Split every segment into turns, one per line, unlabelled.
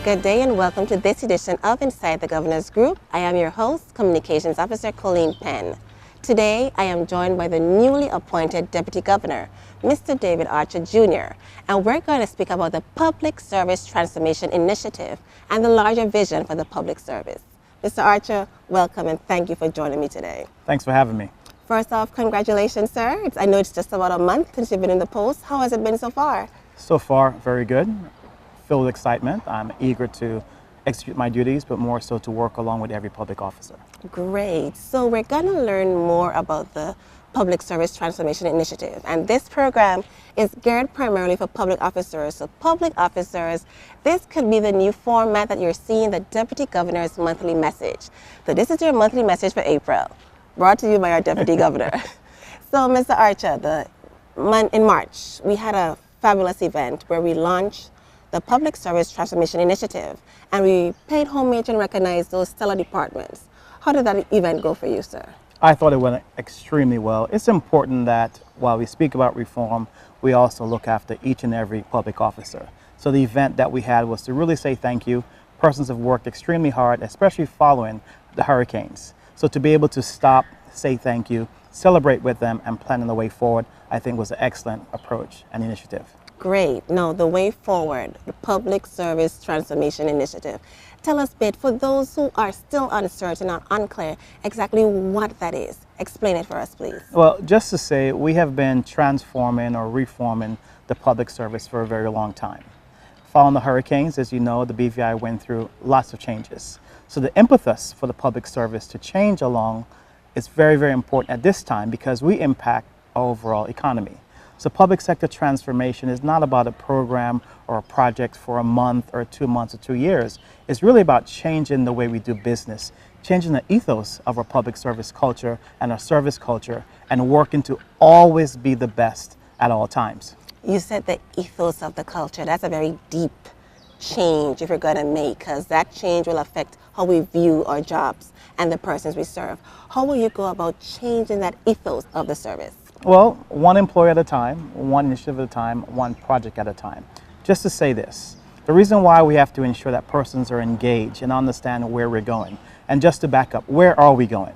Good day and welcome to this edition of Inside the Governor's Group. I am your host, Communications Officer Colleen Penn. Today, I am joined by the newly appointed Deputy Governor, Mr. David Archer Jr., and we're going to speak about the Public Service Transformation Initiative and the larger vision for the public service. Mr. Archer, welcome and thank you for joining me today.
Thanks for having me.
First off, congratulations, sir. I know it's just about a month since you've been in the post. How has it been so far?
So far, very good. Filled with excitement. I'm eager to execute my duties, but more so to work along with every public officer.
Great. So we're going to learn more about the Public Service Transformation Initiative. And this program is geared primarily for public officers. So public officers, this could be the new format that you're seeing, the Deputy Governor's monthly message. So this is your monthly message for April, brought to you by our Deputy Governor. So Mr. Archer, in March, we had a fabulous event where we launched the Public Service Transformation Initiative, and we paid homage and recognized those stellar departments. How did that event go for you, sir?
I thought it went extremely well. It's important that while we speak about reform, we also look after each and every public officer. So the event that we had was to really say thank you. Persons have worked extremely hard, especially following the hurricanes. So to be able to stop, say thank you, celebrate with them, and plan the way forward, I think was an excellent approach and initiative.
Great. Now, the way forward, the Public Service Transformation Initiative. Tell us a bit, for those who are still uncertain or unclear, exactly what that is. Explain it for us, please.
Well, just to say, we have been transforming or reforming the public service for a very long time. Following the hurricanes, as you know, the BVI went through lots of changes. So the impetus for the public service to change along is very, very important at this time because we impact our overall economy. So public sector transformation is not about a program or a project for a month or 2 months or 2 years. It's really about changing the way we do business, changing the ethos of our public service culture and our service culture, and working to always be the best at all times.
You said the ethos of the culture. That's a very deep change if you're going to make, because that change will affect how we view our jobs and the persons we serve. How will you go about changing that ethos of the service?
Well, one employee at a time, one initiative at a time, one project at a time. Just to say this, the reason why we have to ensure that persons are engaged and understand where we're going, and just to back up, where are we going?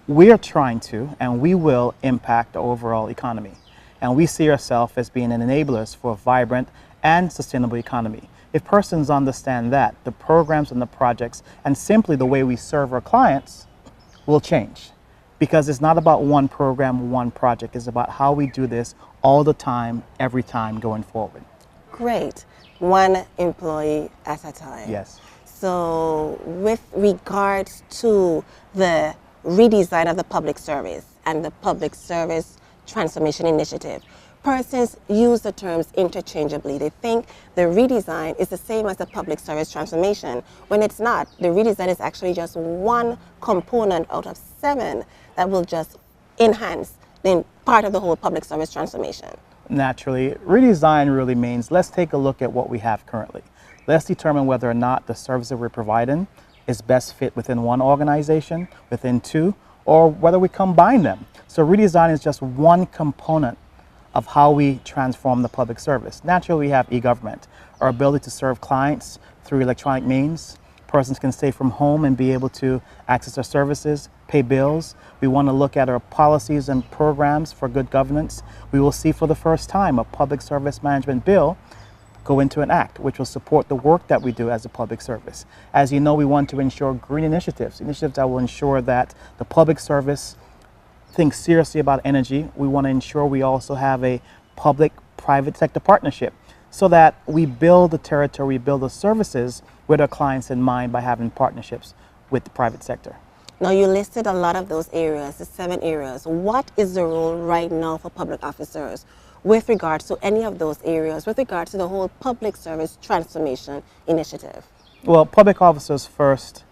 We are trying to, and we will impact the overall economy. And we see ourselves as being an enablers for a vibrant and sustainable economy. If persons understand that, the programs and the projects, and simply the way we serve our clients will change. Because it's not about one program, one project. It's about how we do this all the time, every time going forward.
Great. One employee at a time.
Yes.
So with regards to the redesign of the public service and the Public Service Transformation Initiative, persons use the terms interchangeably. They think the redesign is the same as the public service transformation, when it's not. The redesign is actually just one component out of 7 that will just enhance the part of the whole public service transformation.
Naturally, redesign really means let's take a look at what we have currently. Let's determine whether or not the service that we're providing is best fit within one organization, within 2, or whether we combine them. So redesign is just one component of how we transform the public service. Naturally, we have e-government, our ability to serve clients through electronic means. Persons can stay from home and be able to access our services, pay bills. We want to look at our policies and programs for good governance. We will see for the first time a public service management bill go into an act, which will support the work that we do as a public service. As you know, we want to ensure green initiatives that will ensure that the public service thinks seriously about energy. We want to ensure we also have a public-private sector partnership so that we build the territory, we build the services with our clients in mind by having partnerships with the private sector.
Now, you listed a lot of those areas, the 7 areas. What is the role right now for public officers with regards to any of those areas, with regards to the whole Public Service Transformation Initiative?
Well, public officers first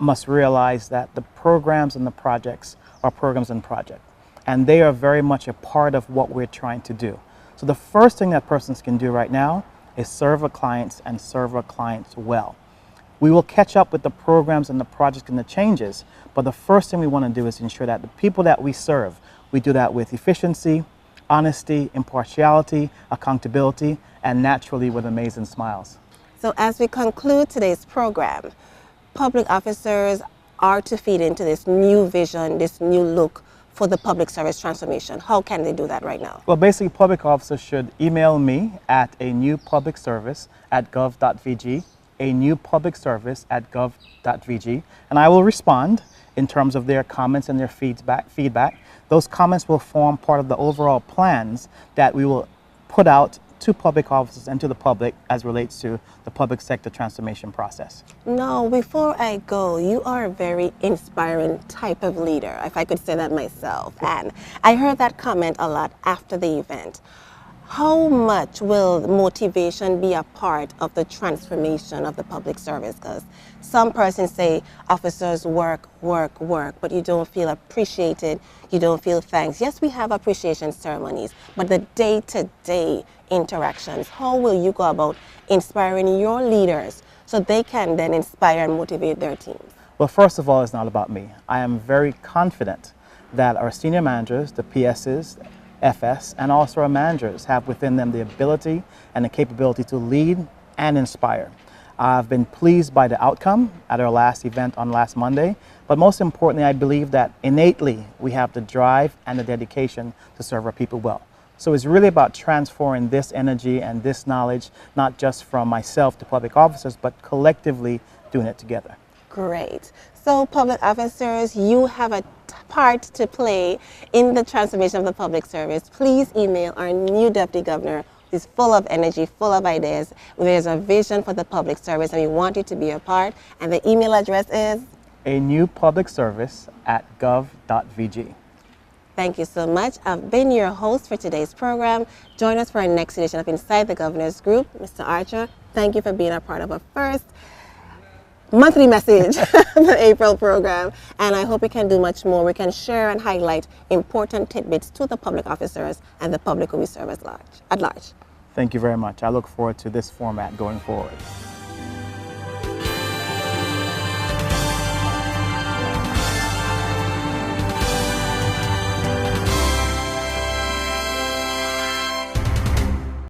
must realize that the programs and the projects are programs and projects, and they are very much a part of what we're trying to do. So the first thing that persons can do right now is serve our clients and serve our clients well. We will catch up with the programs and the projects and the changes, but the first thing we want to do is ensure that the people that we serve, we do that with efficiency, honesty, impartiality, accountability, and naturally with amazing smiles.
So as we conclude today's program, public officers are to feed into this new vision, this new look for the public service transformation. How can they do that right now?
Well, basically, public officers should email me at anewpublicservice@gov.vg, anewpublicservice@gov.vg, and I will respond in terms of their comments and their feedback. Those comments will form part of the overall plans that we will put out to public officers and to the public as relates to the public sector transformation process.
Now, before I go, you are a very inspiring type of leader, if I could say that myself. And I heard that comment a lot after the event. How much will motivation be a part of the transformation of the public service? Because some persons say officers work, but you don't feel appreciated, you don't feel thanks. Yes, we have appreciation ceremonies, but the day-to-day interactions, how will you go about inspiring your leaders so they can then inspire and motivate their teams?
Well, first of all, it's not about me. I am very confident that our senior managers, the PSs, FS, and also our managers have within them the ability and the capability to lead and inspire. I've been pleased by the outcome at our last event on last Monday, but most importantly, I believe that innately we have the drive and the dedication to serve our people well. So it's really about transferring this energy and this knowledge, not just from myself to public officers, but collectively doing it together.
Great. So public officers, you have a part to play in the transformation of the public service. Please email our new Deputy Governor, who's full of energy, full of ideas. There's a vision for the public service and we want you to be a part. And the email address is?
anewpublicservice@gov.vg.
Thank you so much. I've been your host for today's program. Join us for our next edition of Inside the Governor's Group. Mr. Archer, thank you for being a part of our first monthly message of the April program, and I hope we can do much more. We can share and highlight important tidbits to the public officers and the public who we serve at large.
Thank you very much. I look forward to this format going forward.